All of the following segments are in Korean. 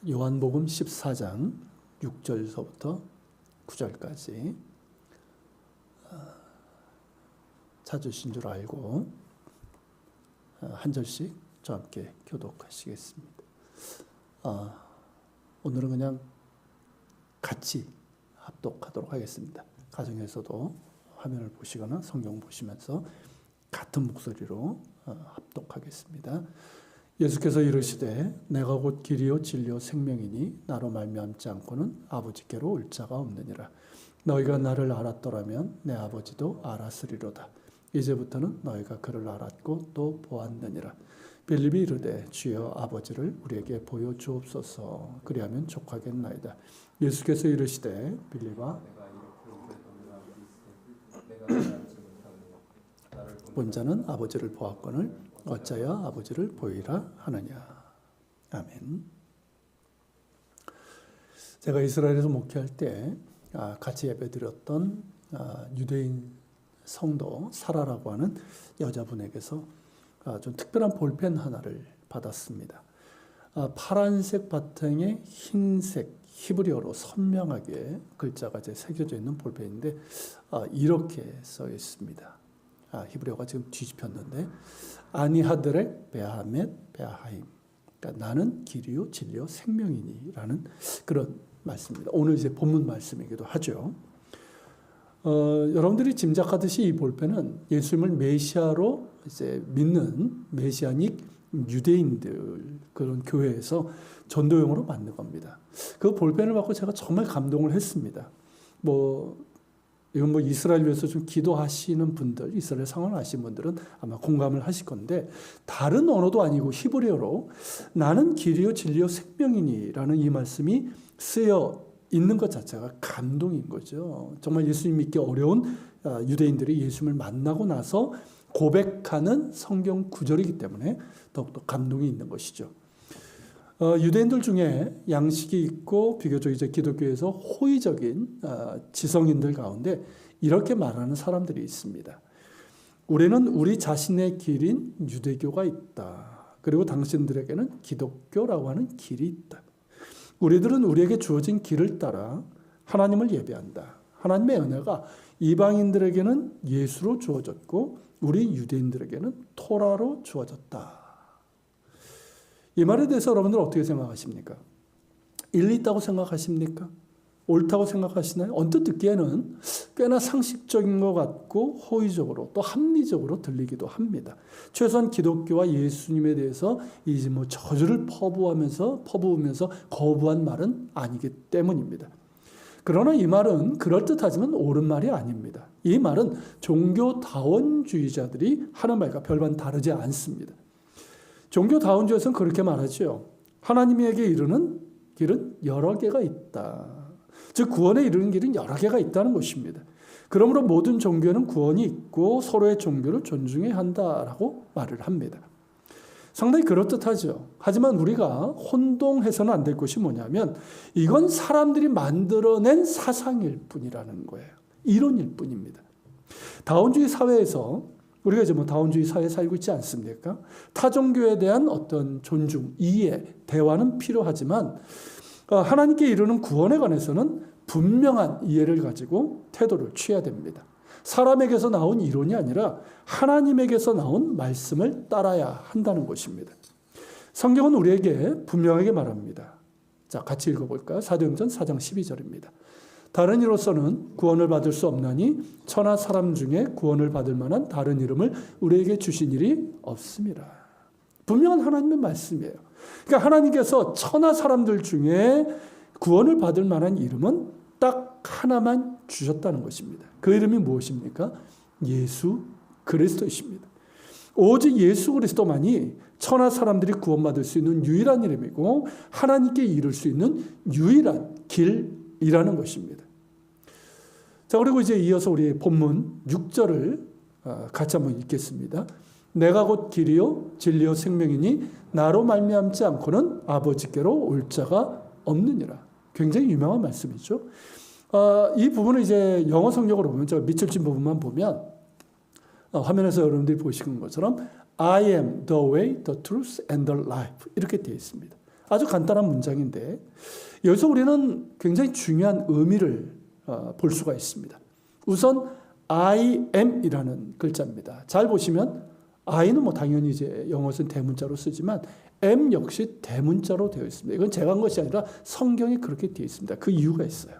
요한복음 14장 6절서부터 9절까지 찾으신 줄 알고 한 절씩 저와 함께 교독하시겠습니다. 오늘은 그냥 같이 합독하도록 하겠습니다. 가정에서도 화면을 보시거나 성경 보시면서 같은 목소리로 합독하겠습니다. 예수께서 이르시되 내가 곧 길이요 진리요 생명이니 나로 말미암지 않고는 아버지께로 올 자가 없느니라. 너희가 나를 알았더라면 내 아버지도 알았으리로다. 이제부터는 너희가 그를 알았고 또 보았느니라. 빌립이 이르되 주여 아버지를 우리에게 보여주옵소서. 그리하면 족하겠나이다. 예수께서 이르시되 빌립아 본 자는 아버지를 보았거늘 어찌하여 아버지를 보이라 하느냐. 아멘. 제가 이스라엘에서 목회할 때 같이 예배드렸던 유대인 성도 사라라고 하는 여자분에게서 좀 특별한 볼펜 하나를 받았습니다. 파란색 바탕에 흰색 히브리어로 선명하게 글자가 새겨져 있는 볼펜인데 이렇게 써 있습니다. 히브리어가 지금 뒤집혔는데 아니하드렉 베하멧 베하임, 그러니까 나는 길이요 진리요 생명이니라는 그런 말씀입니다. 오늘 이제 본문 말씀이기도 하죠. 여러분들이 짐작하듯이 이 볼펜은 예수님을 메시아로 이제 믿는 메시아닉 유대인들 그런 교회에서 전도용으로 만든 겁니다. 그 볼펜을 받고 제가 정말 감동을 했습니다. 이건 이스라엘 위해서 좀 기도하시는 분들, 이스라엘 상황을 아시는 분들은 아마 공감을 하실 건데, 다른 언어도 아니고 히브리어로 나는 길이요 진리요 생명이니라는 이 말씀이 쓰여 있는 것 자체가 감동인 거죠. 정말 예수님 믿기 어려운 유대인들이 예수님을 만나고 나서 고백하는 성경 구절이기 때문에 더욱더 감동이 있는 것이죠. 유대인들 중에 양식이 있고 비교적 이제 기독교에서 호의적인 지성인들 가운데 이렇게 말하는 사람들이 있습니다. 우리는 우리 자신의 길인 유대교가 있다. 그리고 당신들에게는 기독교라고 하는 길이 있다. 우리들은 우리에게 주어진 길을 따라 하나님을 예배한다. 하나님의 은혜가 이방인들에게는 예수로 주어졌고 우리 유대인들에게는 토라로 주어졌다. 이 말에 대해서 여러분들 어떻게 생각하십니까? 일리 있다고 생각하십니까? 옳다고 생각하시나요? 언뜻 듣기에는 꽤나 상식적인 것 같고 호의적으로 또 합리적으로 들리기도 합니다. 최소한 기독교와 예수님에 대해서 이제 저주를 퍼부으면서 거부한 말은 아니기 때문입니다. 그러나 이 말은 그럴듯하지만 옳은 말이 아닙니다. 이 말은 종교다원주의자들이 하는 말과 별반 다르지 않습니다. 종교다원주의에서는 그렇게 말하죠. 하나님에게 이르는 길은 여러 개가 있다. 즉 구원에 이르는 길은 여러 개가 있다는 것입니다. 그러므로 모든 종교는 구원이 있고 서로의 종교를 존중해야 한다라고 말을 합니다. 상당히 그럴듯하죠. 하지만 우리가 혼동해서는 안 될 것이 뭐냐면 이건 사람들이 만들어낸 사상일 뿐이라는 거예요. 이론일 뿐입니다. 다원주의 사회에서 우리가 이제 다원주의 사회에 살고 있지 않습니까? 타종교에 대한 어떤 존중, 이해, 대화는 필요하지만 하나님께 이르는 구원에 관해서는 분명한 이해를 가지고 태도를 취해야 됩니다. 사람에게서 나온 이론이 아니라 하나님에게서 나온 말씀을 따라야 한다는 것입니다. 성경은 우리에게 분명하게 말합니다. 자, 같이 읽어볼까요? 사도행전 4장 12절입니다. 다른 이로서는 구원을 받을 수 없나니 천하 사람 중에 구원을 받을 만한 다른 이름을 우리에게 주신 일이 없습니다. 분명한 하나님의 말씀이에요. 그러니까 하나님께서 천하 사람들 중에 구원을 받을 만한 이름은 딱 하나만 주셨다는 것입니다. 그 이름이 무엇입니까? 예수 그리스도이십니다. 오직 예수 그리스도만이 천하 사람들이 구원받을 수 있는 유일한 이름이고 하나님께 이룰 수 있는 유일한 길이라는 것입니다. 자, 그리고 이제 이어서 우리 본문 6절을 같이 한번 읽겠습니다. 내가 곧 길이요 진리요 생명이니 나로 말미암지 않고는 아버지께로 올 자가 없느니라. 굉장히 유명한 말씀이죠. 이 부분을 이제 영어 성경으로 보면 제가 밑줄 친 부분만 보면 화면에서 여러분들이 보시는 것처럼 I am the way, the truth and the life 이렇게 되어 있습니다. 아주 간단한 문장인데 여기서 우리는 굉장히 중요한 의미를 볼 수가 있습니다. 우선 I am이라는 글자입니다. 잘 보시면 I는 뭐 당연히 이제 영어에서는 대문자로 쓰지만 M 역시 대문자로 되어 있습니다. 이건 제가 한 것이 아니라 성경에 그렇게 되어 있습니다. 그 이유가 있어요.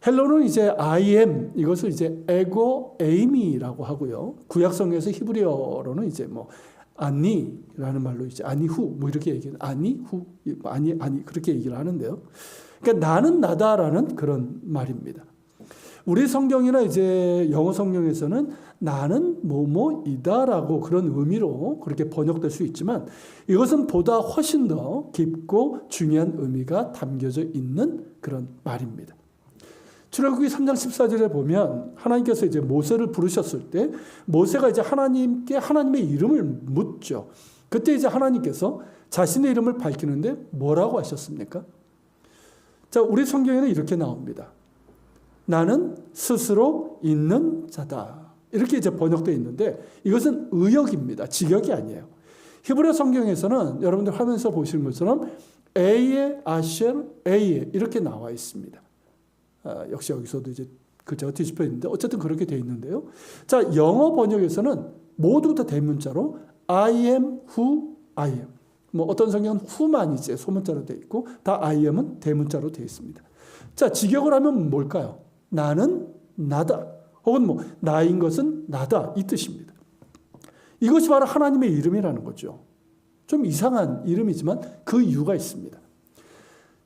헬로는 이제 I am 이것을 이제 에고 에이미라고 하고요. 구약 성경에서 히브리어로는 이제 뭐 아니라는 말로 이제 아니후 뭐 이렇게 얘기해요. 아니후 아니 그렇게 얘기를 하는데요. 그러니까 나는 나다라는 그런 말입니다. 우리 성경이나 이제 영어 성경에서는 나는 뭐뭐이다라고 그런 의미로 그렇게 번역될 수 있지만 이것은 보다 훨씬 더 깊고 중요한 의미가 담겨져 있는 그런 말입니다. 출애굽기 3장 14절에 보면 하나님께서 이제 모세를 부르셨을 때 모세가 이제 하나님께 하나님의 이름을 묻죠. 그때 이제 하나님께서 자신의 이름을 밝히는데 뭐라고 하셨습니까? 자, 우리 성경에는 이렇게 나옵니다. 나는 스스로 있는 자다. 이렇게 이제 번역되어 있는데 이것은 의역입니다. 직역이 아니에요. 히브리 성경에서는 여러분들 화면에서 보시는 것처럼 에이에 아쉘 에이에 이렇게 나와 있습니다. 역시 여기서도 이제 글자가 뒤집혀 있는데 어쨌든 그렇게 되어 있는데요. 자, 영어 번역에서는 모두 다 대문자로 I am who I am. 뭐 어떤 성경은 who만 이제 소문자로 되어 있고 다 I am은 대문자로 되어 있습니다. 자, 직역을 하면 뭘까요? 나는 나다. 혹은 뭐 나인 것은 나다 이 뜻입니다. 이것이 바로 하나님의 이름이라는 거죠. 좀 이상한 이름이지만 그 이유가 있습니다.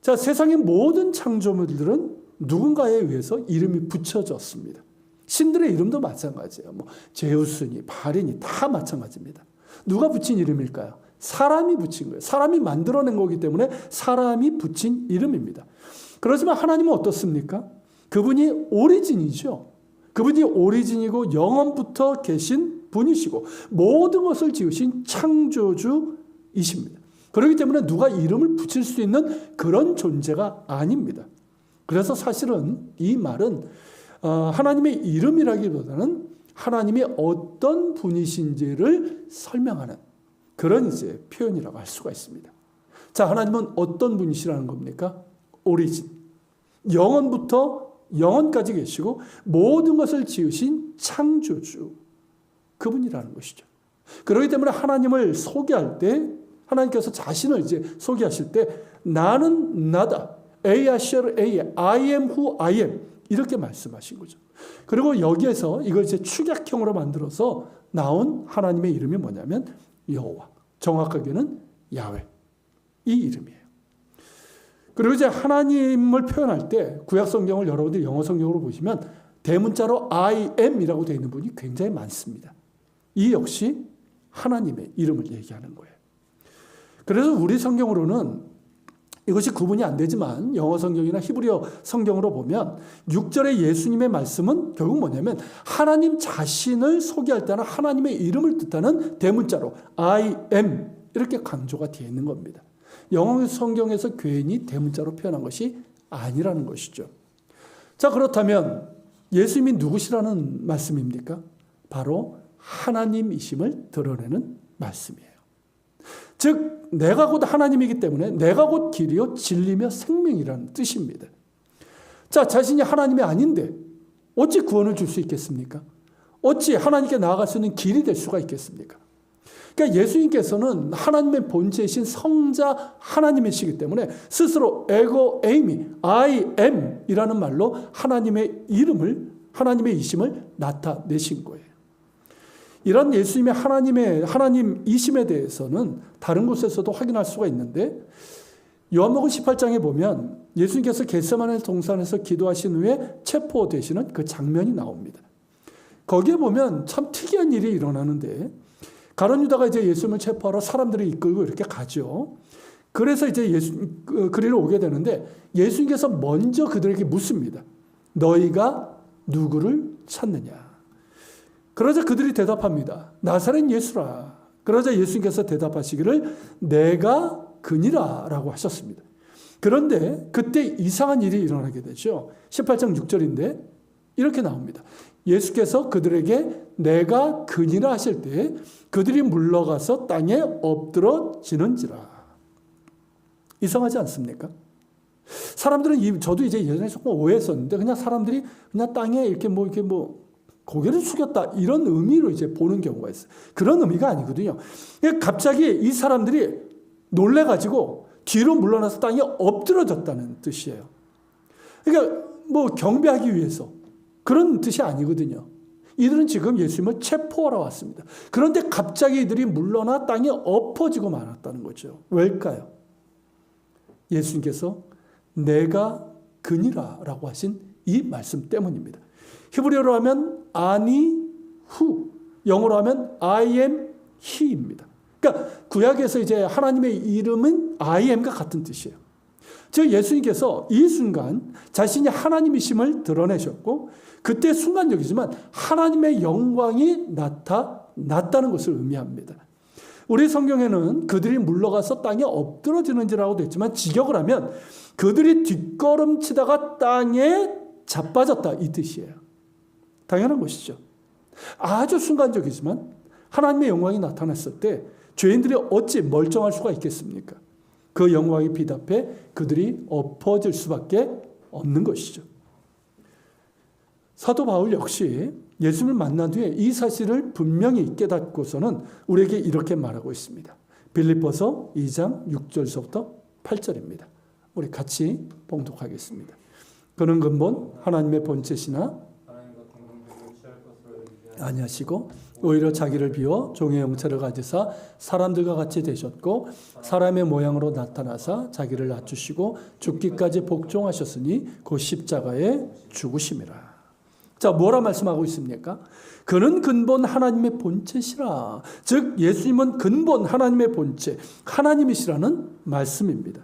자, 세상의 모든 창조물들은 누군가에 의해서 이름이 붙여졌습니다. 신들의 이름도 마찬가지예요. 뭐 제우스니 바리니 다 마찬가지입니다. 누가 붙인 이름일까요? 사람이 붙인 거예요. 사람이 만들어낸 거기 때문에 사람이 붙인 이름입니다. 그렇지만 하나님은 어떻습니까? 그분이 오리진이죠. 그분이 오리진이고 영원부터 계신 분이시고 모든 것을 지으신 창조주이십니다. 그렇기 때문에 누가 이름을 붙일 수 있는 그런 존재가 아닙니다. 그래서 사실은 이 말은 하나님의 이름이라기보다는 하나님이 어떤 분이신지를 설명하는 그런 이제 표현이라고 할 수가 있습니다. 자, 하나님은 어떤 분이시라는 겁니까? 오리진. 영원부터 영원까지 계시고 모든 것을 지으신 창조주. 그분이라는 것이죠. 그렇기 때문에 하나님을 소개할 때 하나님께서 자신을 이제 소개하실 때 나는 나다. 에이 아시엘 에이 I am who I am 이렇게 말씀하신 거죠. 그리고 여기에서 이걸 이제 축약형으로 만들어서 나온 하나님의 이름이 뭐냐면 여호와. 정확하게는 야훼. 이 이름이에요. 그리고 이제 하나님을 표현할 때 구약 성경을 여러분들이 영어 성경으로 보시면 대문자로 I am이라고 되어 있는 분이 굉장히 많습니다. 이 역시 하나님의 이름을 얘기하는 거예요. 그래서 우리 성경으로는 이것이 구분이 안 되지만 영어 성경이나 히브리어 성경으로 보면 6절의 예수님의 말씀은 결국 뭐냐면 하나님 자신을 소개할 때는 하나님의 이름을 뜻하는 대문자로 I am 이렇게 강조가 되어 있는 겁니다. 영어 성경에서 괜히 대문자로 표현한 것이 아니라는 것이죠. 자, 그렇다면 예수님이 누구시라는 말씀입니까? 바로 하나님이심을 드러내는 말씀이에요. 즉 내가 곧 하나님이기 때문에 내가 곧 길이요 진리며 생명이라는 뜻입니다. 자, 자신이 하나님이 아닌데 어찌 구원을 줄 수 있겠습니까? 어찌 하나님께 나아갈 수 있는 길이 될 수가 있겠습니까? 그러니까 예수님께서는 하나님의 본체이신 성자 하나님이시기 때문에 스스로 에고 에이미 I am 이라는 말로 하나님의 이름을 하나님의 이심을 나타내신 거예요. 이런 예수님의 하나님이심에 대해서는 다른 곳에서도 확인할 수가 있는데 요한복음 18장에 보면 예수님께서 겟세마네 동산에서 기도하신 후에 체포되시는 그 장면이 나옵니다. 거기에 보면 참 특이한 일이 일어나는데 가룟 유다가 이제 예수님을 체포하러 사람들을 이끌고 이렇게 가죠. 그래서 이제 그리로 오게 되는데 예수님께서 먼저 그들에게 묻습니다. 너희가 누구를 찾느냐? 그러자 그들이 대답합니다. 나사렛 예수라. 그러자 예수님께서 대답하시기를 내가 그니라 라고 하셨습니다. 그런데 그때 이상한 일이 일어나게 되죠. 18장 6절인데 이렇게 나옵니다. 예수께서 그들에게 내가 그니라 하실 때 그들이 물러가서 땅에 엎드러지는지라. 이상하지 않습니까? 사람들은 저도 이제 예전에 조금 오해했었는데 그냥 사람들이 그냥 땅에 이렇게 고개를 숙였다 이런 의미로 이제 보는 경우가 있어요. 그런 의미가 아니거든요. 갑자기 이 사람들이 놀래가지고 뒤로 물러나서 땅에 엎드러졌다는 뜻이에요. 그러니까 경배하기 위해서 그런 뜻이 아니거든요. 이들은 지금 예수님을 체포하러 왔습니다. 그런데 갑자기 이들이 물러나 땅에 엎어지고 말았다는 거죠. 왜일까요? 예수님께서 내가 그니라 라고 하신 이 말씀 때문입니다. 히브리어로 하면 아니 후, 영어로 하면 I am he입니다. 그러니까 구약에서 이제 하나님의 이름은 I am과 같은 뜻이에요. 즉 예수님께서 이 순간 자신이 하나님이심을 드러내셨고 그때 순간적이지만 하나님의 영광이 나타났다는 것을 의미합니다. 우리 성경에는 그들이 물러가서 땅에 엎드러지는지라고 되어 있지만 직역을 하면 그들이 뒷걸음치다가 땅에 자빠졌다 이 뜻이에요. 당연한 것이죠. 아주 순간적이지만 하나님의 영광이 나타났을 때 죄인들이 어찌 멀쩡할 수가 있겠습니까? 그 영광이 비답해 그들이 엎어질 수밖에 없는 것이죠. 사도 바울 역시 예수님을 만난 뒤에 이 사실을 분명히 깨닫고서는 우리에게 이렇게 말하고 있습니다. 빌립보서 2장 6절서부터 8절입니다. 우리 같이 봉독하겠습니다. 그는 근본 하나님의 본체시나 아니하시고 오히려 자기를 비워 종의 형체를 가지사 사람들과 같이 되셨고 사람의 모양으로 나타나사 자기를 낮추시고 죽기까지 복종하셨으니 곧 십자가에 죽으심이라. 자, 뭐라 말씀하고 있습니까? 그는 근본 하나님의 본체시라. 즉 예수님은 근본 하나님의 본체, 하나님이시라는 말씀입니다.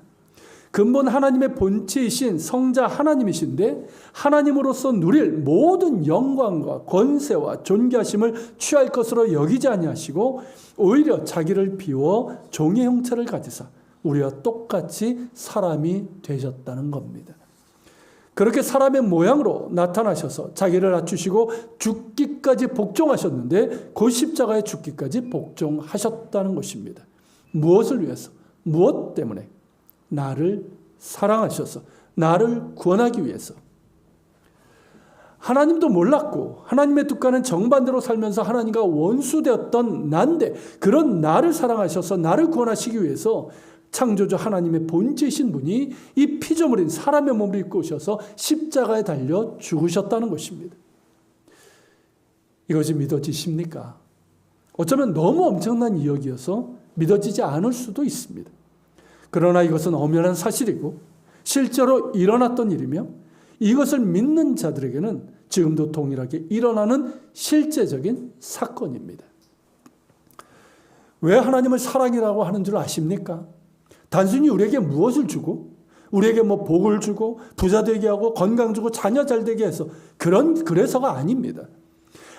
근본 하나님의 본체이신 성자 하나님이신데 하나님으로서 누릴 모든 영광과 권세와 존귀하심을 취할 것으로 여기지 아니하시고 오히려 자기를 비워 종의 형체를 가지사 우리와 똑같이 사람이 되셨다는 겁니다. 그렇게 사람의 모양으로 나타나셔서 자기를 낮추시고 죽기까지 복종하셨는데 그 십자가에 죽기까지 복종하셨다는 것입니다. 무엇을 위해서? 무엇 때문에? 나를 사랑하셔서 나를 구원하기 위해서. 하나님도 몰랐고 하나님의 뜻과는 정반대로 살면서 하나님과 원수되었던 난데 그런 나를 사랑하셔서 나를 구원하시기 위해서 창조주 하나님의 본체이신 분이 이 피조물인 사람의 몸을 입고 오셔서 십자가에 달려 죽으셨다는 것입니다. 이것이 믿어지십니까? 어쩌면 너무 엄청난 이야기여서 믿어지지 않을 수도 있습니다. 그러나 이것은 엄연한 사실이고 실제로 일어났던 일이며 이것을 믿는 자들에게는 지금도 동일하게 일어나는 실제적인 사건입니다. 왜 하나님을 사랑이라고 하는 줄 아십니까? 단순히 우리에게 무엇을 주고 우리에게 복을 주고 부자 되게 하고 건강 주고 자녀 잘 되게 해서 그래서가 아닙니다.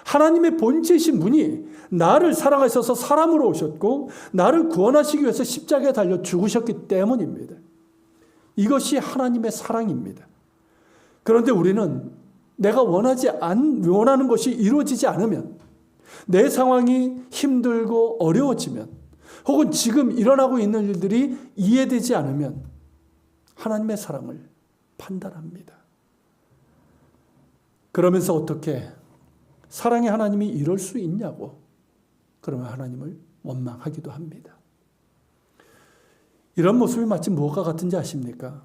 하나님의 본체이신 분이 나를 사랑하셔서 사람으로 오셨고 나를 구원하시기 위해서 십자가에 달려 죽으셨기 때문입니다. 이것이 하나님의 사랑입니다. 그런데 우리는 내가 원하는 것이 이루어지지 않으면 내 상황이 힘들고 어려워지면 혹은 지금 일어나고 있는 일들이 이해되지 않으면 하나님의 사랑을 판단합니다. 그러면서 어떻게 사랑의 하나님이 이럴 수 있냐고 그러면 하나님을 원망하기도 합니다. 이런 모습이 마치 무엇과 같은지 아십니까?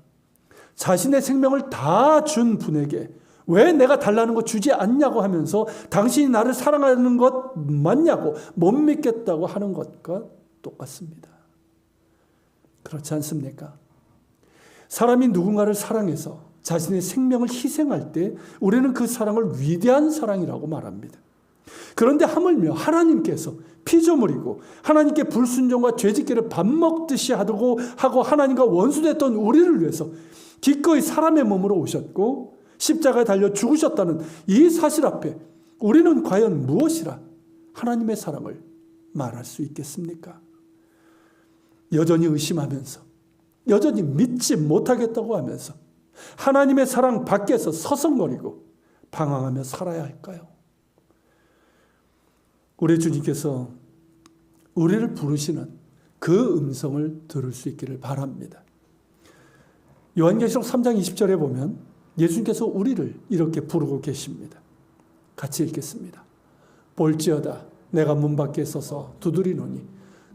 자신의 생명을 다 준 분에게 왜 내가 달라는 거 주지 않냐고 하면서 당신이 나를 사랑하는 것 맞냐고 못 믿겠다고 하는 것과 똑같습니다. 그렇지 않습니까? 사람이 누군가를 사랑해서 자신의 생명을 희생할 때 우리는 그 사랑을 위대한 사랑이라고 말합니다. 그런데 하물며 하나님께서 피조물이고 하나님께 불순종과 죄짓기를 밥 먹듯이 하고 하나님과 원수됐던 우리를 위해서 기꺼이 사람의 몸으로 오셨고 십자가에 달려 죽으셨다는 이 사실 앞에 우리는 과연 무엇이라 하나님의 사랑을 말할 수 있겠습니까? 여전히 의심하면서 여전히 믿지 못하겠다고 하면서 하나님의 사랑 밖에서 서성거리고 방황하며 살아야 할까요? 우리 주님께서 우리를 부르시는 그 음성을 들을 수 있기를 바랍니다. 요한계시록 3장 20절에 보면 예수님께서 우리를 이렇게 부르고 계십니다. 같이 읽겠습니다. 볼지어다 내가 문 밖에 서서 두드리노니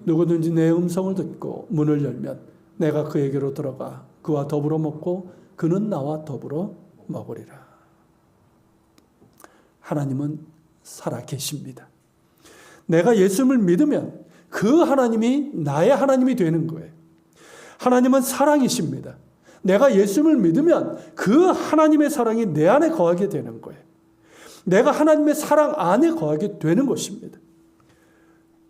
누구든지 내 음성을 듣고 문을 열면 내가 그에게로 들어가 그와 더불어 먹고 그는 나와 더불어 먹으리라. 하나님은 살아 계십니다. 내가 예수님을 믿으면 그 하나님이 나의 하나님이 되는 거예요. 하나님은 사랑이십니다. 내가 예수님을 믿으면 그 하나님의 사랑이 내 안에 거하게 되는 거예요. 내가 하나님의 사랑 안에 거하게 되는 것입니다.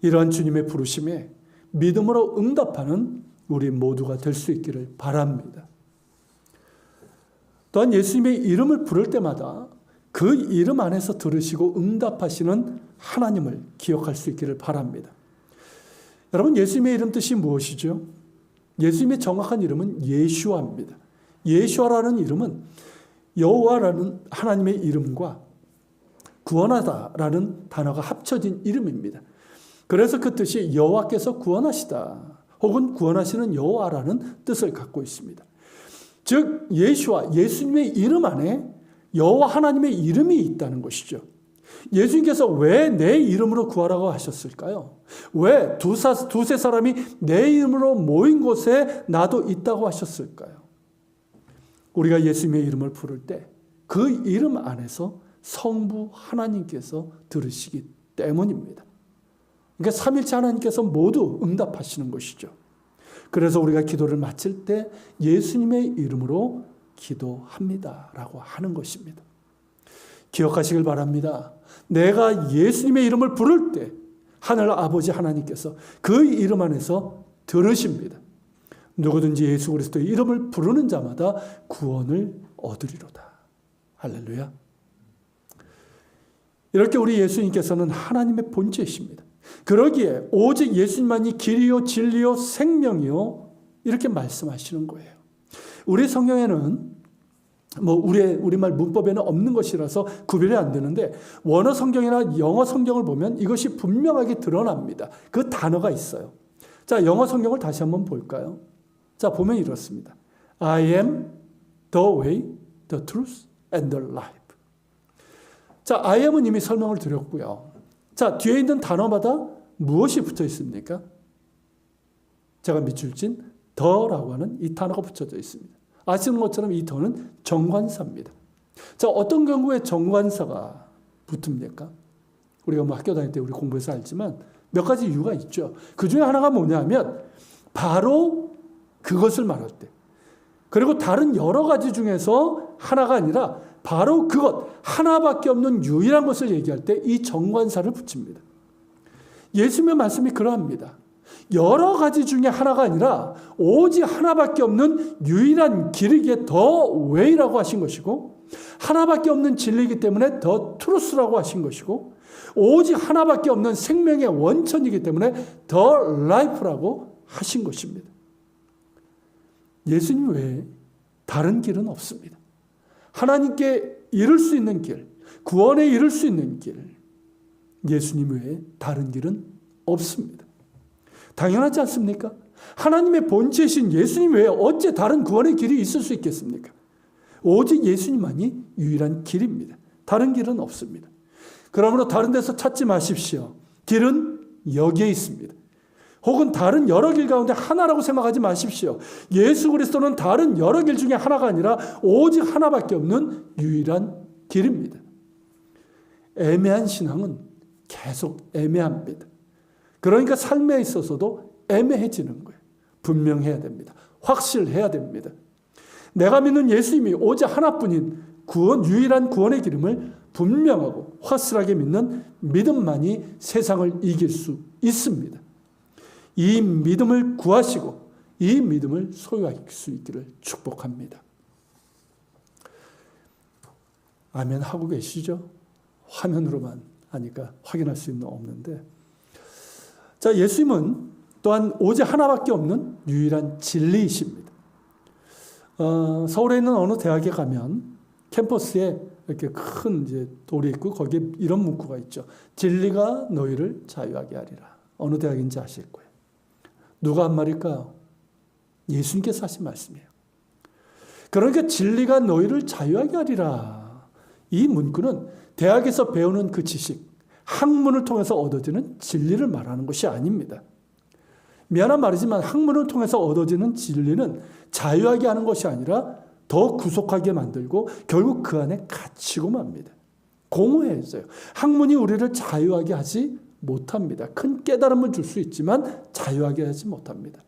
이러한 주님의 부르심에 믿음으로 응답하는 우리 모두가 될 수 있기를 바랍니다. 또한 예수님의 이름을 부를 때마다 그 이름 안에서 들으시고 응답하시는 하나님을 기억할 수 있기를 바랍니다. 여러분, 예수님의 이름 뜻이 무엇이죠? 예수님의 정확한 이름은 예슈아입니다. 예슈아라는 이름은 여호와라는 하나님의 이름과 구원하다라는 단어가 합쳐진 이름입니다. 그래서 그 뜻이 여호와께서 구원하시다 혹은 구원하시는 여호와라는 뜻을 갖고 있습니다. 즉 예수와 예수님의 이름 안에 여호와 하나님의 이름이 있다는 것이죠. 예수님께서 왜 내 이름으로 구하라고 하셨을까요? 왜 두세 사람이 내 이름으로 모인 곳에 나도 있다고 하셨을까요? 우리가 예수님의 이름을 부를 때 그 이름 안에서 성부 하나님께서 들으시기 때문입니다. 그러니까 삼일체 하나님께서 모두 응답하시는 것이죠. 그래서 우리가 기도를 마칠 때 예수님의 이름으로 기도합니다라고 하는 것입니다. 기억하시길 바랍니다. 내가 예수님의 이름을 부를 때 하늘 아버지 하나님께서 그 이름 안에서 들으십니다. 누구든지 예수 그리스도의 이름을 부르는 자마다 구원을 얻으리로다. 할렐루야. 이렇게 우리 예수님께서는 하나님의 본체이십니다. 그러기에 오직 예수님만이 길이요 진리요 생명이요 이렇게 말씀하시는 거예요. 우리 성경에는 우리말 문법에는 없는 것이라서 구별이 안 되는데 원어 성경이나 영어 성경을 보면 이것이 분명하게 드러납니다. 그 단어가 있어요. 자, 영어 성경을 다시 한번 볼까요? 자, 보면 이렇습니다. I am the way, the truth, and the life. 자, I am은 이미 설명을 드렸고요. 자, 뒤에 있는 단어마다 무엇이 붙어 있습니까? 제가 밑줄 친 더라고 하는 이 단어가 붙여져 있습니다. 아시는 것처럼 이 더는 정관사입니다. 자, 어떤 경우에 정관사가 붙습니까? 우리가 학교 다닐 때 우리 공부해서 알지만 몇 가지 이유가 있죠. 그 중에 하나가 뭐냐면 바로 그것을 말할 때, 그리고 다른 여러 가지 중에서 하나가 아니라 바로 그것 하나밖에 없는 유일한 것을 얘기할 때 이 정관사를 붙입니다. 예수님의 말씀이 그러합니다. 여러 가지 중에 하나가 아니라 오직 하나밖에 없는 유일한 길이기에 더 웨이라고 하신 것이고, 하나밖에 없는 진리이기 때문에 더 트루스라고 하신 것이고, 오직 하나밖에 없는 생명의 원천이기 때문에 더 라이프라고 하신 것입니다. 예수님 외에 다른 길은 없습니다. 하나님께 이룰 수 있는 길, 구원에 이룰 수 있는 길, 예수님 외에 다른 길은 없습니다. 당연하지 않습니까? 하나님의 본체이신 예수님 외에 어째 다른 구원의 길이 있을 수 있겠습니까? 오직 예수님만이 유일한 길입니다. 다른 길은 없습니다. 그러므로 다른 데서 찾지 마십시오. 길은 여기에 있습니다. 혹은 다른 여러 길 가운데 하나라고 생각하지 마십시오. 예수 그리스도는 다른 여러 길 중에 하나가 아니라 오직 하나밖에 없는 유일한 길입니다. 애매한 신앙은 계속 애매합니다. 그러니까 삶에 있어서도 애매해지는 거예요. 분명해야 됩니다. 확실해야 됩니다. 내가 믿는 예수님이 오직 하나뿐인 유일한 구원의 길임을 분명하고 확실하게 믿는 믿음만이 세상을 이길 수 있습니다. 이 믿음을 구하시고 이 믿음을 소유할 수 있기를 축복합니다. 아멘 하고 계시죠? 화면으로만 하니까 확인할 수 있는 없는데, 자, 예수님은 또한 오직 하나밖에 없는 유일한 진리이십니다. 서울에 있는 어느 대학에 가면 캠퍼스에 이렇게 큰 이제 돌이 있고 거기에 이런 문구가 있죠. 진리가 너희를 자유하게 하리라. 어느 대학인지 아실 거예요. 누가 한 말일까요? 예수님께서 하신 말씀이에요. 그러니까 진리가 너희를 자유하게 하리라. 이 문구는 대학에서 배우는 그 지식, 학문을 통해서 얻어지는 진리를 말하는 것이 아닙니다. 미안한 말이지만 학문을 통해서 얻어지는 진리는 자유하게 하는 것이 아니라 더 구속하게 만들고 결국 그 안에 갇히고 맙니다. 공허해져요. 학문이 우리를 자유하게 하지 못합니다. 큰 깨달음을 줄 수 있지만 자유하게 하지 못합니다.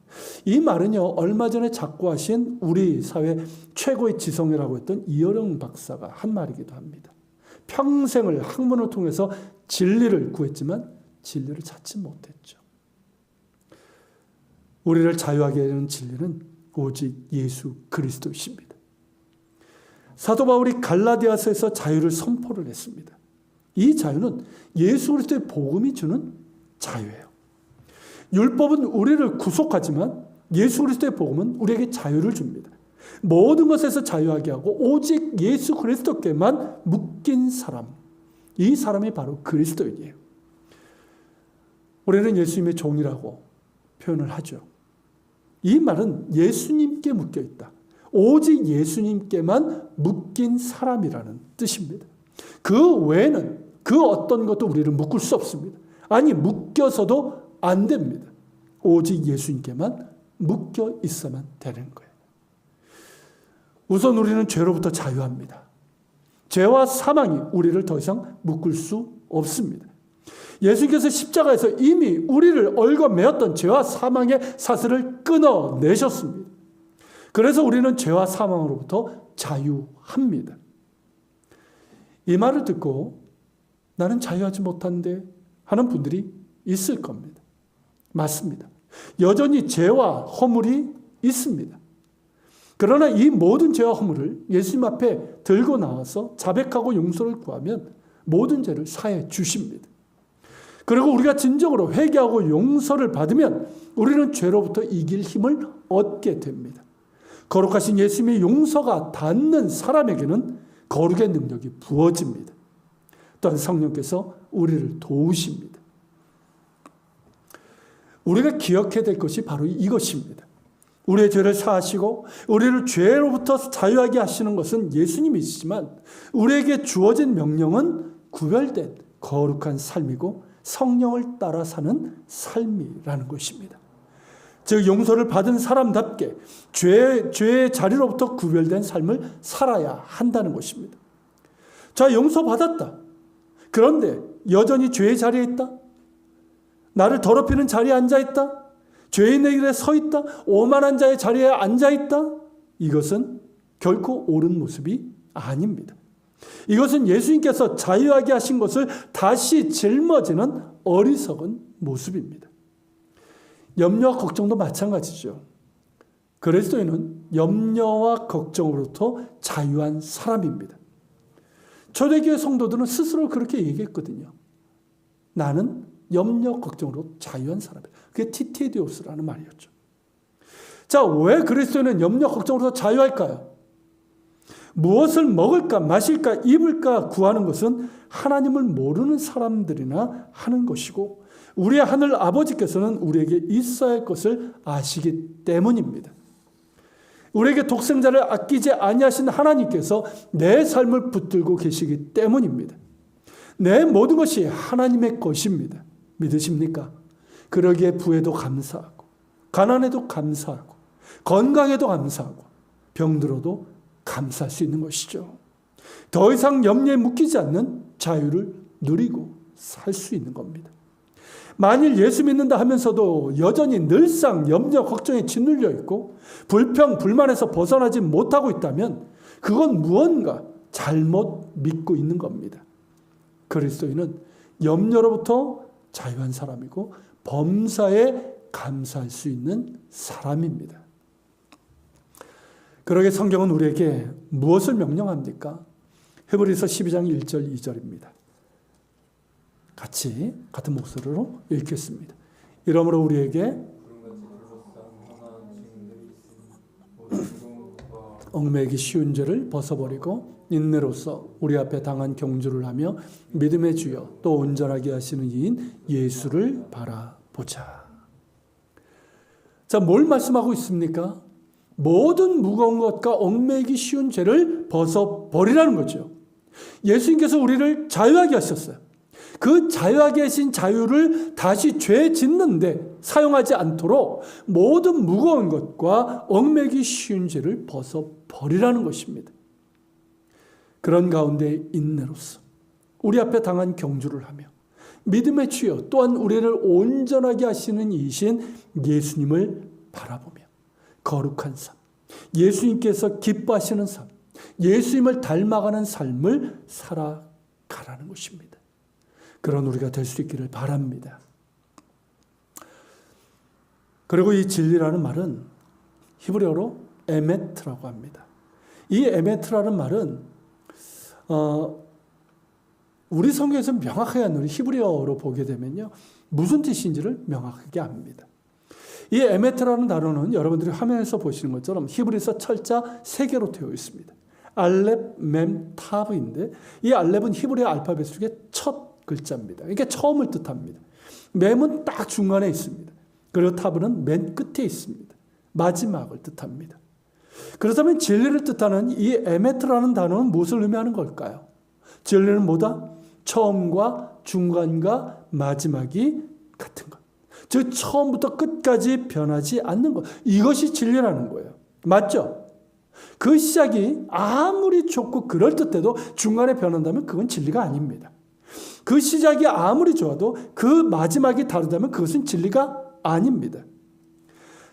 이 말은요, 얼마 전에 작고하신 우리 사회 최고의 지성이라고 했던 이어령 박사가 한 말이기도 합니다. 평생을 학문을 통해서 진리를 구했지만 진리를 찾지 못했죠. 우리를 자유하게 하는 진리는 오직 예수 그리스도이십니다. 사도 바울이 갈라디아서에서 자유를 선포를 했습니다. 이 자유는 예수 그리스도의 복음이 주는 자유예요. 율법은 우리를 구속하지만 예수 그리스도의 복음은 우리에게 자유를 줍니다. 모든 것에서 자유하게 하고 오직 예수 그리스도께만 묶인 사람, 이 사람이 바로 그리스도인이에요. 우리는 예수님의 종이라고 표현을 하죠. 이 말은 예수님께 묶여 있다. 오직 예수님께만 묶인 사람이라는 뜻입니다. 그 외에는 그 어떤 것도 우리를 묶을 수 없습니다. 아니, 묶여서도 안 됩니다. 오직 예수님께만 묶여 있어만 되는 거예요. 우선 우리는 죄로부터 자유합니다. 죄와 사망이 우리를 더 이상 묶을 수 없습니다. 예수님께서 십자가에서 이미 우리를 얽어매었던 죄와 사망의 사슬을 끊어내셨습니다. 그래서 우리는 죄와 사망으로부터 자유합니다. 이 말을 듣고 나는 자유하지 못한데 하는 분들이 있을 겁니다. 맞습니다. 여전히 죄와 허물이 있습니다. 그러나 이 모든 죄와 허물을 예수님 앞에 들고 나와서 자백하고 용서를 구하면 모든 죄를 사해 주십니다. 그리고 우리가 진정으로 회개하고 용서를 받으면 우리는 죄로부터 이길 힘을 얻게 됩니다. 거룩하신 예수님의 용서가 닿는 사람에게는 거룩의 능력이 부어집니다. 또한 성령께서 우리를 도우십니다. 우리가 기억해야 될 것이 바로 이것입니다. 우리의 죄를 사하시고 우리를 죄로부터 자유하게 하시는 것은 예수님이시지만 우리에게 주어진 명령은 구별된 거룩한 삶이고 성령을 따라 사는 삶이라는 것입니다. 즉 용서를 받은 사람답게 죄의 자리로부터 구별된 삶을 살아야 한다는 것입니다. 자, 용서받았다. 그런데 여전히 죄의 자리에 있다. 나를 더럽히는 자리에 앉아있다. 죄인의 길에 서있다. 오만한 자의 자리에 앉아있다. 이것은 결코 옳은 모습이 아닙니다. 이것은 예수님께서 자유하게 하신 것을 다시 짊어지는 어리석은 모습입니다. 염려와 걱정도 마찬가지죠. 그리스도인은 염려와 걱정으로부터 자유한 사람입니다. 초대교회 성도들은 스스로 그렇게 얘기했거든요. 나는 염려, 걱정으로 자유한 사람이에요. 그게 티테디오스라는 말이었죠. 자, 왜 그리스도인은 염려, 걱정으로 자유할까요? 무엇을 먹을까, 마실까, 입을까 구하는 것은 하나님을 모르는 사람들이나 하는 것이고 우리의 하늘 아버지께서는 우리에게 있어야 할 것을 아시기 때문입니다. 우리에게 독생자를 아끼지 아니하신 하나님께서 내 삶을 붙들고 계시기 때문입니다. 내 모든 것이 하나님의 것입니다. 믿으십니까? 그러기에 부에도 감사하고 가난에도 감사하고 건강에도 감사하고 병들어도 감사할 수 있는 것이죠. 더 이상 염려에 묶이지 않는 자유를 누리고 살 수 있는 겁니다. 만일 예수 믿는다 하면서도 여전히 늘상 염려, 걱정에 짓눌려 있고 불평, 불만에서 벗어나지 못하고 있다면 그건 무언가 잘못 믿고 있는 겁니다. 그리스도인은 염려로부터 자유한 사람이고 범사에 감사할 수 있는 사람입니다. 그러게 성경은 우리에게 무엇을 명령합니까? 히브리서 12장 1절 2절입니다. 같이 같은 목소리로 읽겠습니다. 이러므로 우리에게 얽매이기 쉬운 죄를 벗어버리고 인내로서 우리 앞에 당한 경주를 하며 믿음의 주여 또 온전하게 하시는 이인 예수를 바라보자. 자, 뭘 말씀하고 있습니까? 모든 무거운 것과 얽매이기 쉬운 죄를 벗어버리라는 거죠. 예수님께서 우리를 자유하게 하셨어요. 그 자유하게 하신 자유를 다시 죄 짓는데 사용하지 않도록 모든 무거운 것과 얽매이기 쉬운 죄를 벗어버리라는 것입니다. 그런 가운데 인내로서 우리 앞에 당한 경주를 하며 믿음의 주여 또한 우리를 온전하게 하시는 이신 예수님을 바라보며 거룩한 삶, 예수님께서 기뻐하시는 삶, 예수님을 닮아가는 삶을 살아가라는 것입니다. 그런 우리가 될 수 있기를 바랍니다. 그리고 이 진리라는 말은 히브리어로 에메트라고 합니다. 이 에메트라는 말은 우리 성경에서 명확하게 안 나오는 히브리어로 보게 되면요, 무슨 뜻인지를 명확하게 압니다. 이 에메트라는 단어는 여러분들이 화면에서 보시는 것처럼 히브리서 철자 3개로 되어 있습니다. 알렙, 멤, 타브인데 이 알렙은 히브리 알파벳 중에 첫 글자입니다. 그러니까 처음을 뜻합니다. 멤은 딱 중간에 있습니다. 그리고 타브는 맨 끝에 있습니다. 마지막을 뜻합니다. 그렇다면 진리를 뜻하는 이 에메트라는 단어는 무엇을 의미하는 걸까요? 진리는 뭐다? 처음과 중간과 마지막이 같은 것. 즉 처음부터 끝까지 변하지 않는 것. 이것이 진리라는 거예요. 맞죠? 그 시작이 아무리 좋고 그럴듯해도 중간에 변한다면 그건 진리가 아닙니다. 그 시작이 아무리 좋아도 그 마지막이 다르다면 그것은 진리가 아닙니다.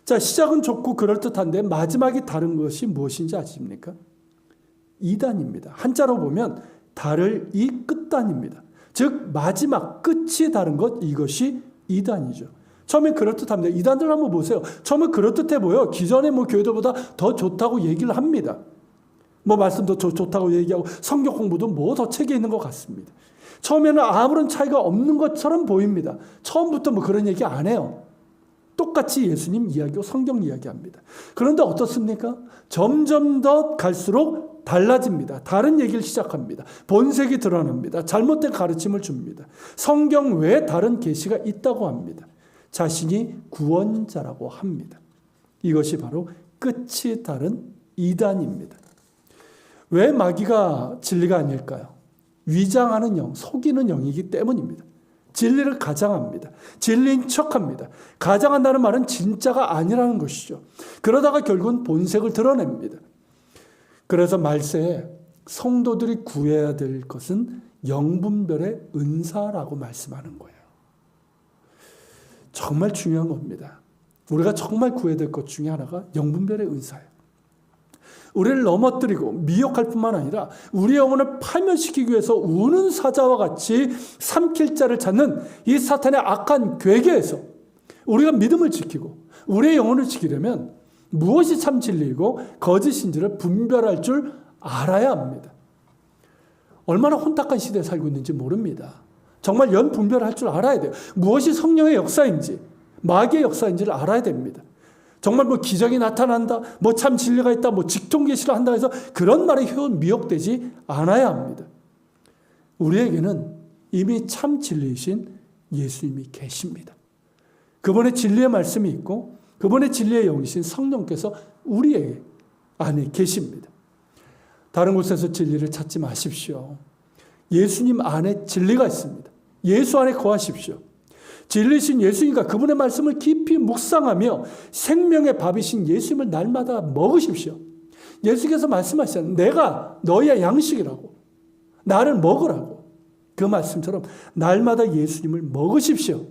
자, 시작은 좋고 그럴듯한데 마지막이 다른 것이 무엇인지 아십니까? 이단입니다. 한자로 보면 달을 이 끝단입니다. 즉 마지막 끝이 다른 것, 이것이 이단이죠. 처음엔 그럴듯합니다. 이단들 한번 보세요. 처음엔 그럴듯해 보여. 기존의 교회들보다 더 좋다고 얘기를 합니다. 말씀도 좋다고 얘기하고 성경 공부도 더 책에 있는 것 같습니다. 처음에는 아무런 차이가 없는 것처럼 보입니다. 처음부터 그런 얘기 안 해요. 똑같이 예수님 이야기고 성경 이야기합니다. 그런데 어떻습니까? 점점 더 갈수록 달라집니다. 다른 얘기를 시작합니다. 본색이 드러납니다. 잘못된 가르침을 줍니다. 성경 외에 다른 계시가 있다고 합니다. 자신이 구원자라고 합니다. 이것이 바로 끝이 다른 이단입니다. 왜 마귀가 진리가 아닐까요? 위장하는 영, 속이는 영이기 때문입니다. 진리를 가장합니다. 진리인 척합니다. 가장한다는 말은 진짜가 아니라는 것이죠. 그러다가 결국은 본색을 드러냅니다. 그래서 말세에 성도들이 구해야 될 것은 영분별의 은사라고 말씀하는 거예요. 정말 중요한 겁니다. 우리가 정말 구해야 될 것 중에 하나가 영분별의 은사예요. 우리를 넘어뜨리고 미혹할 뿐만 아니라 우리 영혼을 파멸시키기 위해서 우는 사자와 같이 삼킬 자를 찾는 이 사탄의 악한 괴계에서 우리가 믿음을 지키고 우리의 영혼을 지키려면 무엇이 참 진리이고 거짓인지를 분별할 줄 알아야 합니다. 얼마나 혼탁한 시대에 살고 있는지 모릅니다. 정말 분별할 줄 알아야 돼요. 무엇이 성령의 역사인지 마귀의 역사인지를 알아야 됩니다. 정말 기적이 나타난다, 참 진리가 있다, 직통계시를 한다 해서 그런 말에 미혹되지 않아야 합니다. 우리에게는 이미 참 진리이신 예수님이 계십니다. 그분의 진리의 말씀이 있고 그분의 진리의 영이신 성령께서 우리의 안에 계십니다. 다른 곳에서 진리를 찾지 마십시오. 예수님 안에 진리가 있습니다. 예수 안에 거하십시오. 진리신 예수님과 그분의 말씀을 깊이 묵상하며 생명의 밥이신 예수님을 날마다 먹으십시오. 예수께서 말씀하시잖아요. 내가 너희의 양식이라고. 나를 먹으라고. 그 말씀처럼 날마다 예수님을 먹으십시오.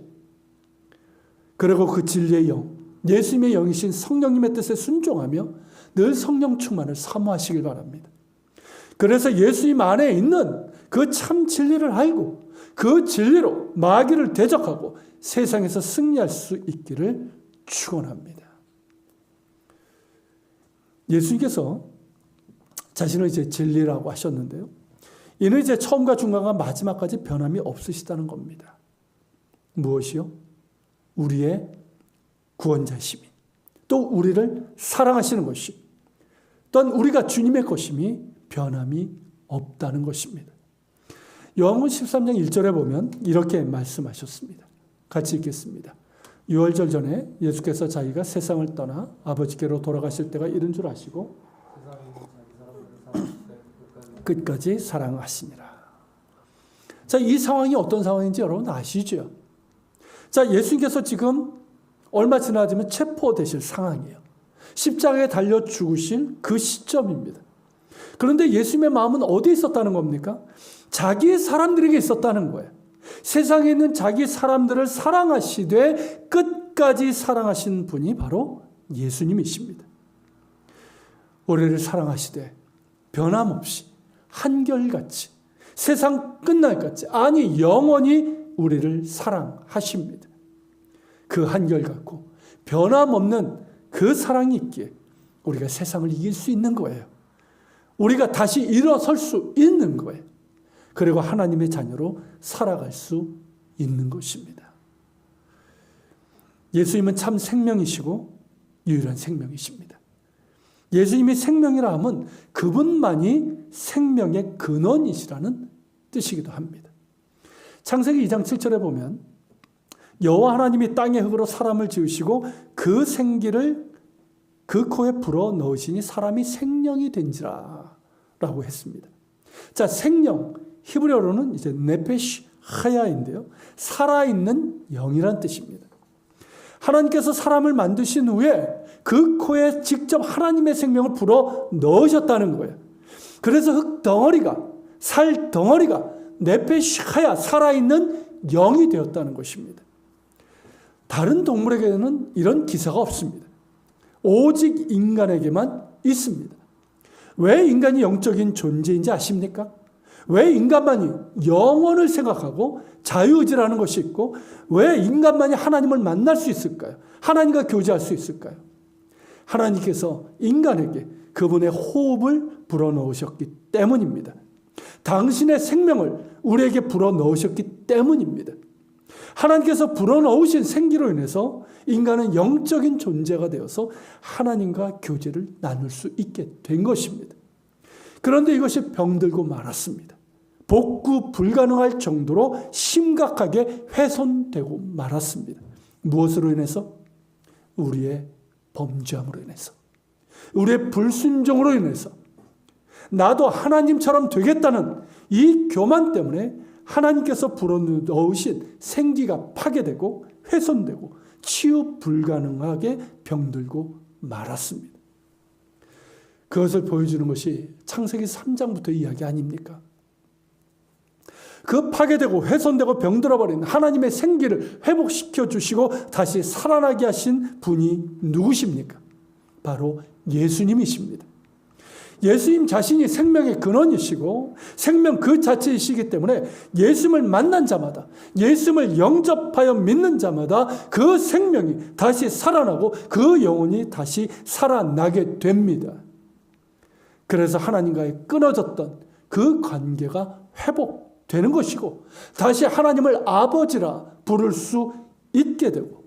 그리고 그 진리의 영, 예수님의 영이신 성령님의 뜻에 순종하며 늘 성령 충만을 사모하시길 바랍니다. 그래서 예수님 안에 있는 그 참 진리를 알고 그 진리로 마귀를 대적하고 세상에서 승리할 수 있기를 축원합니다. 예수님께서 자신을 진리라고 하셨는데요. 이는 처음과 중간과 마지막까지 변함이 없으시다는 겁니다. 무엇이요? 우리의 구원자심이, 또 우리를 사랑하시는 것이, 또한 우리가 주님의 것임이 변함이 없다는 것입니다. 요한복음 13장 1절에 보면 이렇게 말씀하셨습니다. 같이 읽겠습니다. 유월절 전에 예수께서 자기가 세상을 떠나 아버지께로 돌아가실 때가 이른 줄 아시고 끝까지 사랑하시니라. 자, 이 상황이 어떤 상황인지 여러분 아시죠? 자, 예수님께서 지금 얼마 지나지면 체포되실 상황이에요. 십자가에 달려 죽으실 그 시점입니다. 그런데 예수님의 마음은 어디에 있었다는 겁니까? 자기의 사람들에게 있었다는 거예요. 세상에 있는 자기 사람들을 사랑하시되 끝까지 사랑하신 분이 바로 예수님이십니다. 우리를 사랑하시되 변함없이 한결같이 세상 끝날 것같이 아니 영원히 우리를 사랑하십니다. 그 한결같고 변함없는 그 사랑이 있기에 우리가 세상을 이길 수 있는 거예요. 우리가 다시 일어설 수 있는 거예요. 그리고 하나님의 자녀로 살아갈 수 있는 것입니다. 예수님은 참 생명이시고 유일한 생명이십니다. 예수님이 생명이라 하면 그분만이 생명의 근원이시라는 뜻이기도 합니다. 창세기 2장 7절에 보면 여호와 하나님이 땅의 흙으로 사람을 지으시고 그 생기를 그 코에 불어 넣으시니 사람이 생명이 된지라 라고 했습니다. 자, 생명, 히브리어로는 이제 네페시 하야인데요. 살아있는 영이란 뜻입니다. 하나님께서 사람을 만드신 후에 그 코에 직접 하나님의 생명을 불어 넣으셨다는 거예요. 그래서 흙 덩어리가, 살 덩어리가 네페시 하야, 살아있는 영이 되었다는 것입니다. 다른 동물에게는 이런 기사가 없습니다. 오직 인간에게만 있습니다. 왜 인간이 영적인 존재인지 아십니까? 왜 인간만이 영혼을 생각하고 자유의지라는 것이 있고 왜 인간만이 하나님을 만날 수 있을까요? 하나님과 교제할 수 있을까요? 하나님께서 인간에게 그분의 호흡을 불어넣으셨기 때문입니다. 당신의 생명을 우리에게 불어넣으셨기 때문입니다. 하나님께서 불어넣으신 생기로 인해서 인간은 영적인 존재가 되어서 하나님과 교제를 나눌 수 있게 된 것입니다. 그런데 이것이 병들고 말았습니다. 복구 불가능할 정도로 심각하게 훼손되고 말았습니다. 무엇으로 인해서? 우리의 범죄함으로 인해서, 우리의 불순종으로 인해서, 나도 하나님처럼 되겠다는 이 교만 때문에 하나님께서 불어넣으신 생기가 파괴되고 훼손되고 치유 불가능하게 병들고 말았습니다. 그것을 보여주는 것이 창세기 3장부터 이야기 아닙니까? 그 파괴되고 훼손되고 병들어버린 하나님의 생기를 회복시켜 주시고 다시 살아나게 하신 분이 누구십니까? 바로 예수님이십니다. 예수님 자신이 생명의 근원이시고 생명 그 자체이시기 때문에 예수님을 만난 자마다, 예수님을 영접하여 믿는 자마다 그 생명이 다시 살아나고 그 영혼이 다시 살아나게 됩니다. 그래서 하나님과의 끊어졌던 그 관계가 회복되는 것이고 다시 하나님을 아버지라 부를 수 있게 되고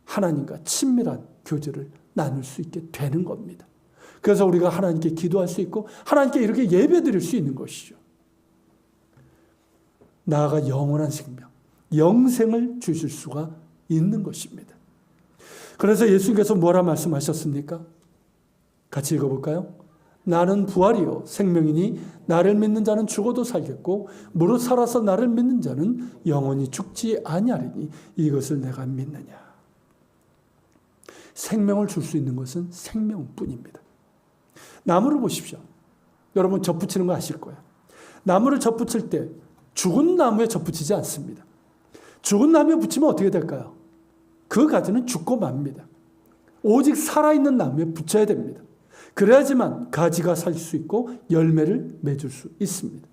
하나님과 친밀한 교제를 나눌 수 있게 되는 겁니다. 그래서 우리가 하나님께 기도할 수 있고 하나님께 이렇게 예배드릴 수 있는 것이죠. 나아가 영원한 생명, 영생을 주실 수가 있는 것입니다. 그래서 예수님께서 뭐라 말씀하셨습니까? 같이 읽어볼까요? 나는 부활이요 생명이니 나를 믿는 자는 죽어도 살겠고 무릇 살아서 나를 믿는 자는 영원히 죽지 아니하리니 이것을 내가 믿느냐. 생명을 줄 수 있는 것은 생명뿐입니다. 나무를 보십시오. 여러분 접붙이는 거 아실 거예요. 나무를 접붙일 때 죽은 나무에 접붙이지 않습니다. 죽은 나무에 붙이면 어떻게 될까요? 그 가지는 죽고 맙니다. 오직 살아있는 나무에 붙여야 됩니다. 그래야지만 가지가 살 수 있고 열매를 맺을 수 있습니다.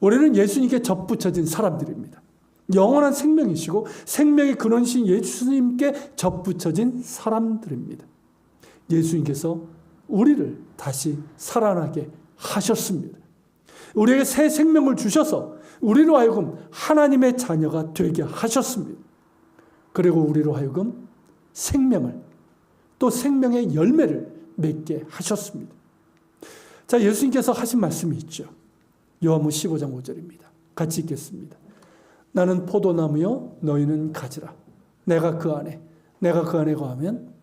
우리는 예수님께 접붙여진 사람들입니다. 영원한 생명이시고 생명의 근원이신 예수님께 접붙여진 사람들입니다. 예수님께서 우리를 다시 살아나게 하셨습니다. 우리에게 새 생명을 주셔서 우리로 하여금 하나님의 자녀가 되게 하셨습니다. 그리고 우리로 하여금 생명을 또 생명의 열매를 맺게 하셨습니다. 자, 예수님께서 하신 말씀이 있죠. 요한복음 15장 5절입니다. 같이 읽겠습니다. 나는 포도나무요 너희는 가지라. 내가 그 안에 거하면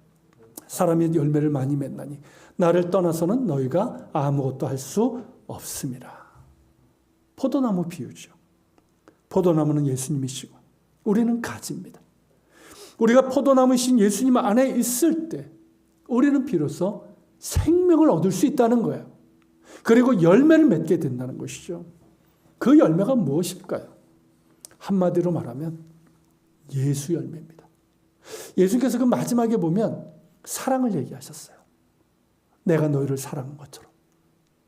사람이 열매를 많이 맺나니 나를 떠나서는 너희가 아무것도 할 수 없습니다. 포도나무 비유죠. 포도나무는 예수님이시고 우리는 가지입니다. 우리가 포도나무이신 예수님 안에 있을 때 우리는 비로소 생명을 얻을 수 있다는 거예요. 그리고 열매를 맺게 된다는 것이죠. 그 열매가 무엇일까요? 한마디로 말하면 예수 열매입니다. 예수께서 그 마지막에 보면 사랑을 얘기하셨어요. 내가 너희를 사랑한 것처럼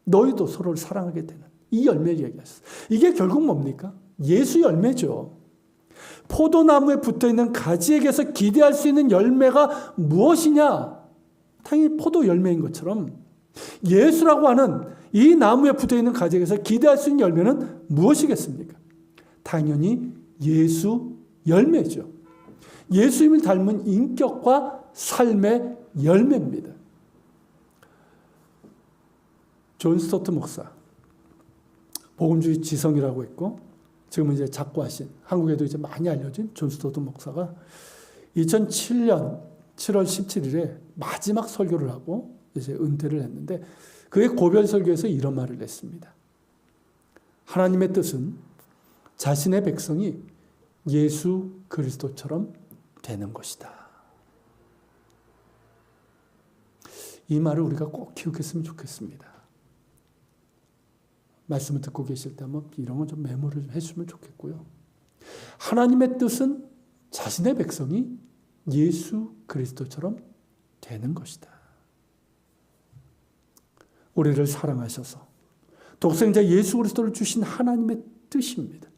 너희도 서로를 사랑하게 되는 이 열매를 얘기하셨어요. 이게 결국 뭡니까? 예수 열매죠. 포도나무에 붙어있는 가지에게서 기대할 수 있는 열매가 무엇이냐? 당연히 포도 열매인 것처럼 예수라고 하는 이 나무에 붙어있는 가지에게서 기대할 수 있는 열매는 무엇이겠습니까? 당연히 예수 열매죠. 예수님을 닮은 인격과 삶의 열매입니다. 존 스토트 목사, 복음주의 지성이라고 있고 지금은 이제 작고하신, 한국에도 이제 많이 알려진 존 스토트 목사가 2007년 7월 17일에 마지막 설교를 하고 이제 은퇴를 했는데 그의 고별 설교에서 이런 말을 했습니다. 하나님의 뜻은 자신의 백성이 예수 그리스도처럼 되는 것이다. 이 말을 우리가 꼭 기억했으면 좋겠습니다. 말씀을 듣고 계실 때 한번 이런 건 좀 메모를 해주시면 좋겠고요. 하나님의 뜻은 자신의 백성이 예수 그리스도처럼 되는 것이다. 우리를 사랑하셔서 독생자 예수 그리스도를 주신 하나님의 뜻입니다.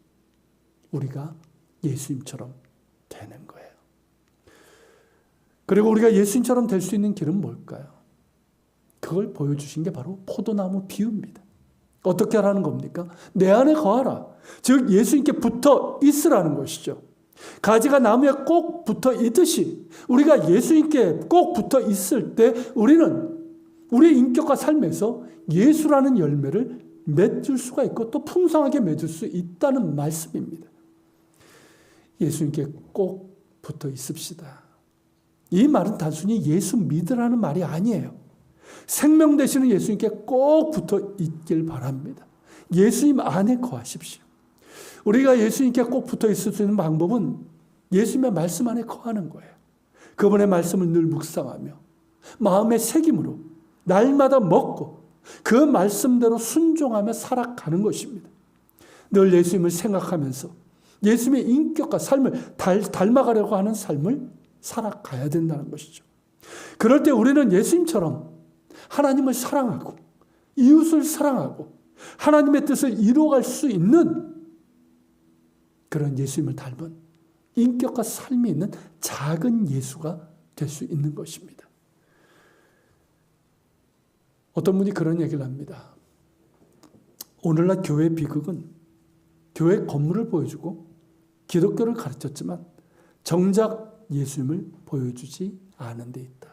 우리가 예수님처럼 되는 거예요. 그리고 우리가 예수님처럼 될 수 있는 길은 뭘까요? 그걸 보여주신 게 바로 포도나무 비유입니다. 어떻게 하라는 겁니까? 내 안에 거하라. 즉 예수님께 붙어 있으라는 것이죠. 가지가 나무에 꼭 붙어 있듯이 우리가 예수님께 꼭 붙어 있을 때 우리는 우리의 인격과 삶에서 예수라는 열매를 맺을 수가 있고 또 풍성하게 맺을 수 있다는 말씀입니다. 예수님께 꼭 붙어 있읍시다. 이 말은 단순히 예수 믿으라는 말이 아니에요. 생명 되시는 예수님께 꼭 붙어 있길 바랍니다. 예수님 안에 거하십시오. 우리가 예수님께 꼭 붙어 있을 수 있는 방법은 예수님의 말씀 안에 거하는 거예요. 그분의 말씀을 늘 묵상하며 마음의 새김으로 날마다 먹고 그 말씀대로 순종하며 살아가는 것입니다. 늘 예수님을 생각하면서 예수님의 인격과 삶을 닮아가려고 하는 삶을 살아가야 된다는 것이죠. 그럴 때 우리는 예수님처럼 하나님을 사랑하고 이웃을 사랑하고 하나님의 뜻을 이루어갈 수 있는 그런 예수님을 닮은 인격과 삶이 있는 작은 예수가 될 수 있는 것입니다. 어떤 분이 그런 얘기를 합니다. 오늘날 교회 비극은 교회 건물을 보여주고 기독교를 가르쳤지만 정작 예수님을 보여주지 않은 데 있다.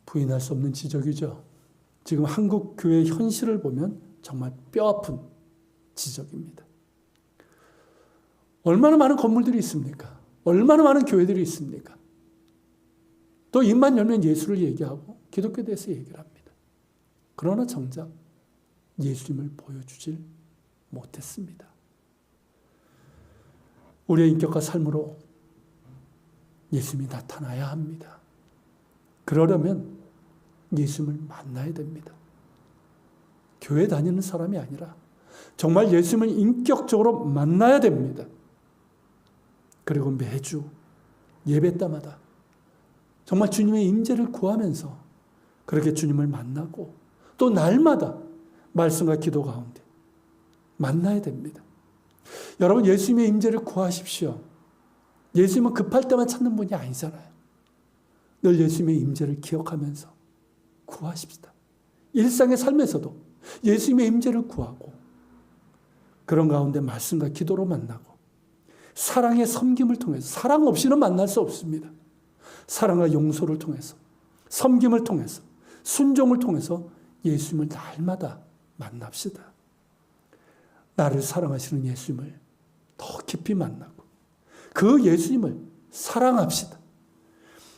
부인할 수 없는 지적이죠. 지금 한국 교회의 현실을 보면 정말 뼈아픈 지적입니다. 얼마나 많은 건물들이 있습니까? 얼마나 많은 교회들이 있습니까? 또 입만 열면 예수를 얘기하고 기독교에 대해서 얘기를 합니다. 그러나 정작 예수님을 보여주질 못했습니다. 우리의 인격과 삶으로 예수님이 나타나야 합니다. 그러려면 예수님을 만나야 됩니다. 교회 다니는 사람이 아니라 정말 예수님을 인격적으로 만나야 됩니다. 그리고 매주 예배 때마다 정말 주님의 임재를 구하면서 그렇게 주님을 만나고 또 날마다 말씀과 기도 가운데 만나야 됩니다. 여러분 예수님의 임재를 구하십시오. 예수님은 급할 때만 찾는 분이 아니잖아요. 늘 예수님의 임재를 기억하면서 구하십시다. 일상의 삶에서도 예수님의 임재를 구하고 그런 가운데 말씀과 기도로 만나고 사랑의 섬김을 통해서 사랑 없이는 만날 수 없습니다. 사랑과 용서를 통해서 섬김을 통해서 순종을 통해서 예수님을 날마다 만납시다. 나를 사랑하시는 예수님을 더 깊이 만나고 그 예수님을 사랑합시다.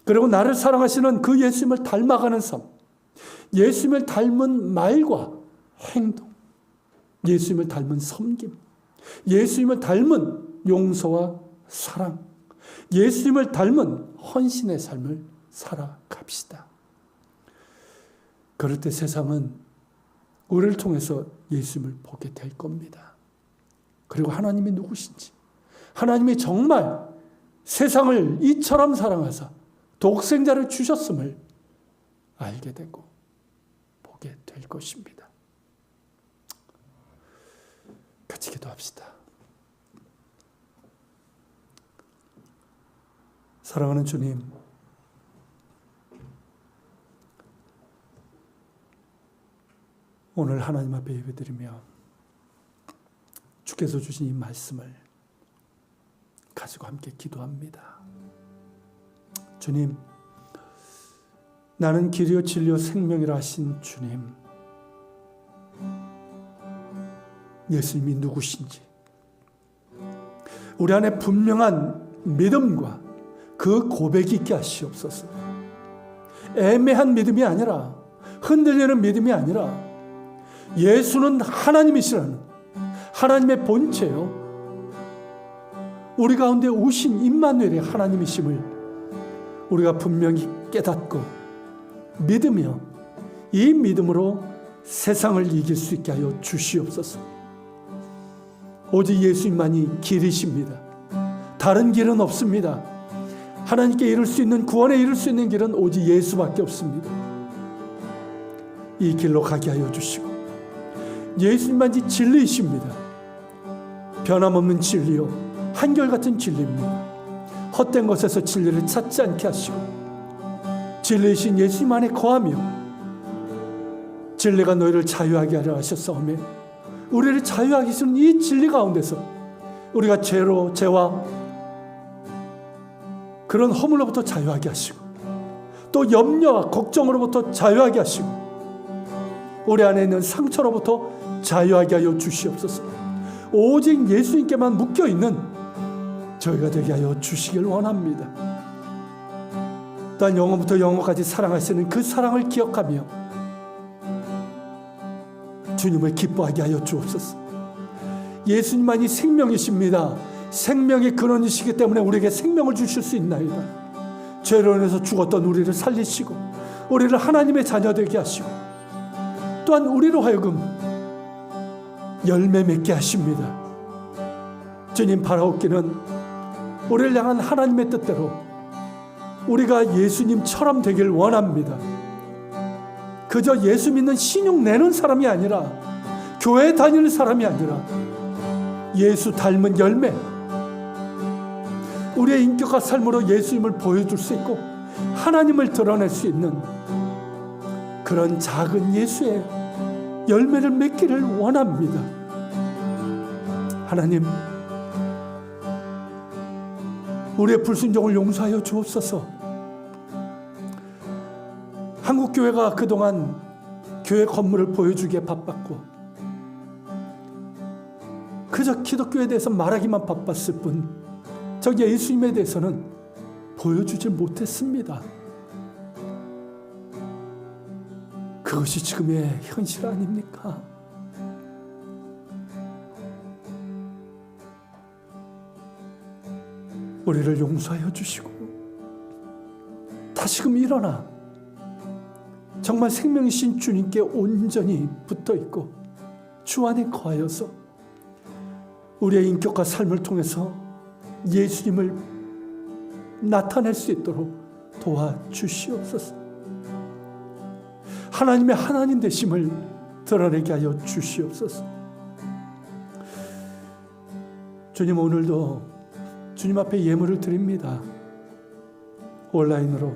그리고 나를 사랑하시는 그 예수님을 닮아가는 삶, 예수님을 닮은 말과 행동, 예수님을 닮은 섬김, 예수님을 닮은 용서와 사랑, 예수님을 닮은 헌신의 삶을 살아갑시다. 그럴 때 세상은 우리를 통해서 예수님을 보게 될 겁니다. 그리고 하나님이 누구신지, 하나님이 정말 세상을 이처럼 사랑하사 독생자를 주셨음을 알게 되고 보게 될 것입니다. 같이 기도합시다. 사랑하는 주님, 오늘 하나님 앞에 예배드리며 주께서 주신 이 말씀을 가지고 함께 기도합니다. 주님, 나는 길이요 진리요 생명이라 하신 주님, 예수님이 누구신지 우리 안에 분명한 믿음과 그 고백이 있게 하시옵소서. 애매한 믿음이 아니라, 흔들리는 믿음이 아니라, 예수는 하나님이시라는 하나님의 본체요, 우리 가운데 오신 임마누엘의 하나님이심을 우리가 분명히 깨닫고 믿으며 이 믿음으로 세상을 이길 수 있게 하여 주시옵소서. 오직 예수님만이 길이십니다. 다른 길은 없습니다. 하나님께 이룰 수 있는, 구원에 이룰 수 있는 길은 오직 예수밖에 없습니다. 이 길로 가게 하여 주시고, 예수님만이 진리이십니다. 변함없는 진리요, 한결같은 진리입니다. 헛된 것에서 진리를 찾지 않게 하시고, 진리이신 예수님 안에 거하며 진리가 너희를 자유하게 하려 하셨사오매, 우리를 자유하게 하시는 이 진리 가운데서 우리가 죄와 그런 허물로부터 자유하게 하시고, 또 염려와 걱정으로부터 자유하게 하시고, 우리 안에 있는 상처로부터 자유하게 하여 주시옵소서. 오직 예수님께만 묶여있는 저희가 되게 하여 주시길 원합니다. 또한 영원부터 영원까지 사랑하시는 그 사랑을 기억하며 주님을 기뻐하게 하여 주옵소서. 예수님만이 생명이십니다. 생명의 근원이시기 때문에 우리에게 생명을 주실 수 있나이다. 죄로 인해서 죽었던 우리를 살리시고 우리를 하나님의 자녀 되게 하시고, 또한 우리로 하여금 열매 맺게 하십니다. 주님, 바라옵기는 우리를 향한 하나님의 뜻대로 우리가 예수님처럼 되길 원합니다. 그저 예수 믿는 신용 내는 사람이 아니라, 교회 다니는 사람이 아니라, 예수 닮은 열매, 우리의 인격과 삶으로 예수님을 보여줄 수 있고 하나님을 드러낼 수 있는 그런 작은 예수의 열매를 맺기를 원합니다. 하나님, 우리의 불순종을 용서하여 주옵소서. 한국교회가 그동안 교회 건물을 보여주기에 바빴고 그저 기독교에 대해서 말하기만 바빴을 뿐 저 예수님에 대해서는 보여주지 못했습니다. 그것이 지금의 현실 아닙니까? 우리를 용서하여 주시고 다시금 일어나 정말 생명이신 주님께 온전히 붙어있고 주 안에 거하여서 우리의 인격과 삶을 통해서 예수님을 나타낼 수 있도록 도와주시옵소서. 하나님의 하나님 되심을 드러내게 하여 주시옵소서. 주님, 오늘도 주님 앞에 예물을 드립니다. 온라인으로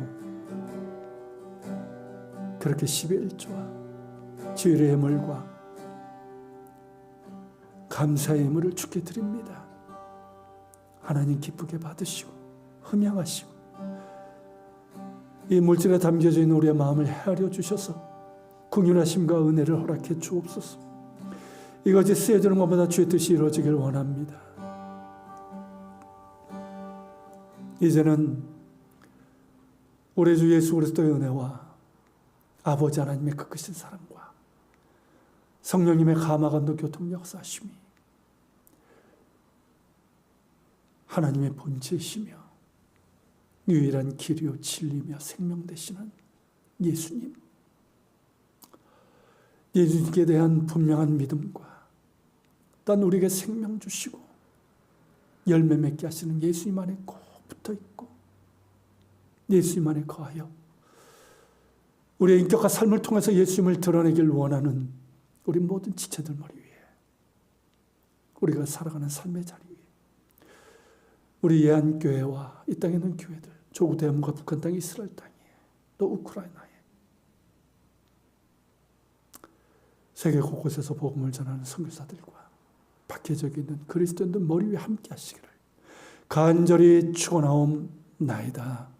그렇게 11조와 주일의 예물과 감사의 예물을 주께 드립니다. 하나님 기쁘게 받으시고 흠양하시고 이 물질에 담겨져 있는 우리의 마음을 헤아려 주셔서 긍휼하심과 은혜를 허락해 주옵소서. 이것이 쓰여지는 것보다 주의 뜻이 이루어지길 원합니다. 이제는 우리 주 예수 그리스도의 은혜와 아버지 하나님의 그 크신 사랑과 성령님의 감화감동 교통 역사심이 하나님의 본체이시며 유일한 길이요 진리며 생명 되시는 예수님, 예수님께 대한 분명한 믿음과 또한 우리에게 생명 주시고 열매 맺게 하시는 예수님 안에 꼭 붙어 있고 예수님 안에 거하여 우리의 인격과 삶을 통해서 예수님을 드러내길 원하는 우리 모든 지체들 머리 위에 우리가 살아가는 삶의 자리 위에 우리 예한교회와 이 땅에 있는 교회들, 조국 대한민국과 북한 땅, 이스라엘 땅에 또 우크라이나에 세계 곳곳에서 복음을 전하는 선교사들과 박해적에 있는 그리스도인들 머리 위에 함께 하시기를 간절히 축원하옵나이다.